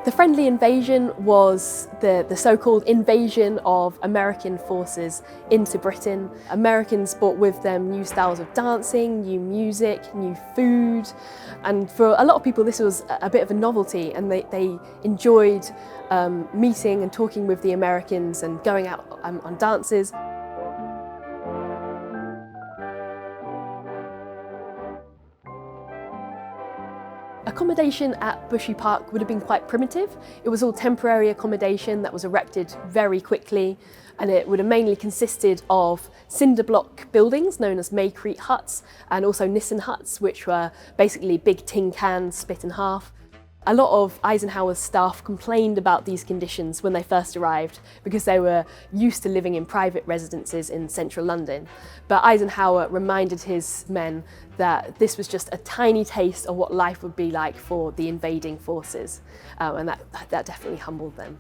The friendly invasion was the so-called invasion of American forces into Britain. Americans brought with them new styles of dancing, new music, new food, and for a lot of people this was a bit of a novelty, and they enjoyed meeting and talking with the Americans and going out on dances. Accommodation at Bushy Park would have been quite primitive. It was all temporary accommodation that was erected very quickly, and it would have mainly consisted of cinder block buildings known as Maycrete huts, and also Nissen huts, which were basically big tin cans split in half. A lot of Eisenhower's staff complained about these conditions when they first arrived because they were used to living in private residences in central London. But Eisenhower reminded his men that this was just a tiny taste of what life would be like for the invading forces, and that definitely humbled them.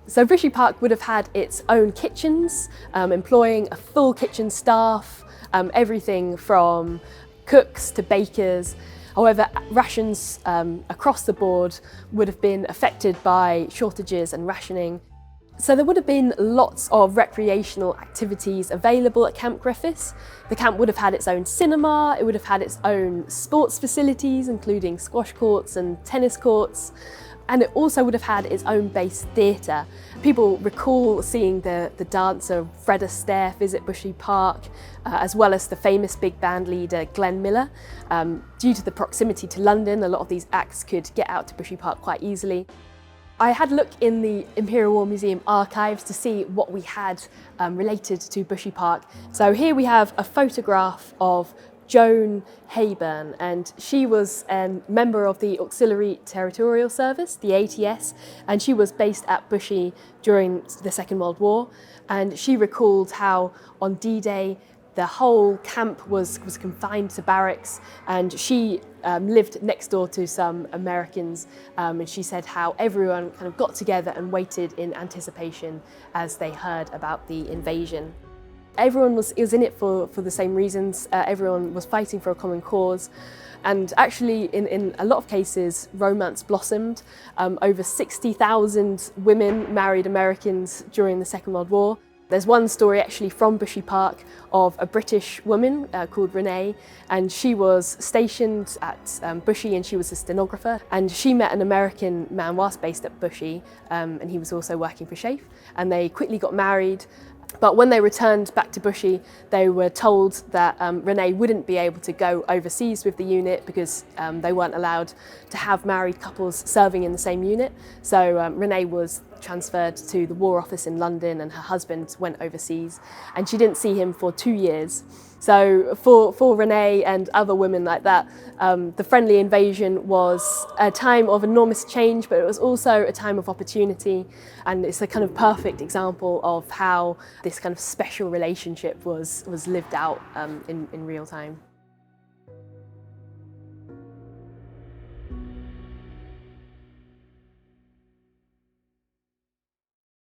So Bushy Park would have had its own kitchens, employing a full kitchen staff, everything from cooks to bakers. However, rations across the board would have been affected by shortages and rationing. So there would have been lots of recreational activities available at Camp Griffiss. The camp would have had its own cinema, it would have had its own sports facilities, including squash courts and tennis courts. And it also would have had its own base theatre. People recall seeing the dancer Fred Astaire visit Bushy Park, as well as the famous big band leader Glenn Miller. Due to the proximity to London, a lot of these acts could get out to Bushy Park quite easily. I had a look in the Imperial War Museum archives to see what we had related to Bushy Park. So here we have a photograph of Joan Hayburn, and she was a member of the Auxiliary Territorial Service, the ATS, and she was based at Bushy during the Second World War. And she recalled how on D-Day the whole camp was confined to barracks, and she lived next door to some Americans, and she said how everyone kind of got together and waited in anticipation as they heard about the invasion. Everyone was in it for the same reasons. Everyone was fighting for a common cause. And actually, in a lot of cases, romance blossomed. Over 60,000 women married Americans during the Second World War. There's one story actually from Bushy Park of a British woman called Renee, and she was stationed at Bushy, and she was a stenographer, and she met an American man whilst based at Bushy, and he was also working for SHAEF, and they quickly got married. But when they returned back to Bushy, they were told that Renee wouldn't be able to go overseas with the unit because they weren't allowed to have married couples serving in the same unit. So Renee was transferred to the War Office in London, and her husband went overseas, and she didn't see him for 2 years. So for Renee and other women like that, the friendly invasion was a time of enormous change, but it was also a time of opportunity, and it's a kind of perfect example of how this kind of special relationship was lived out in real time.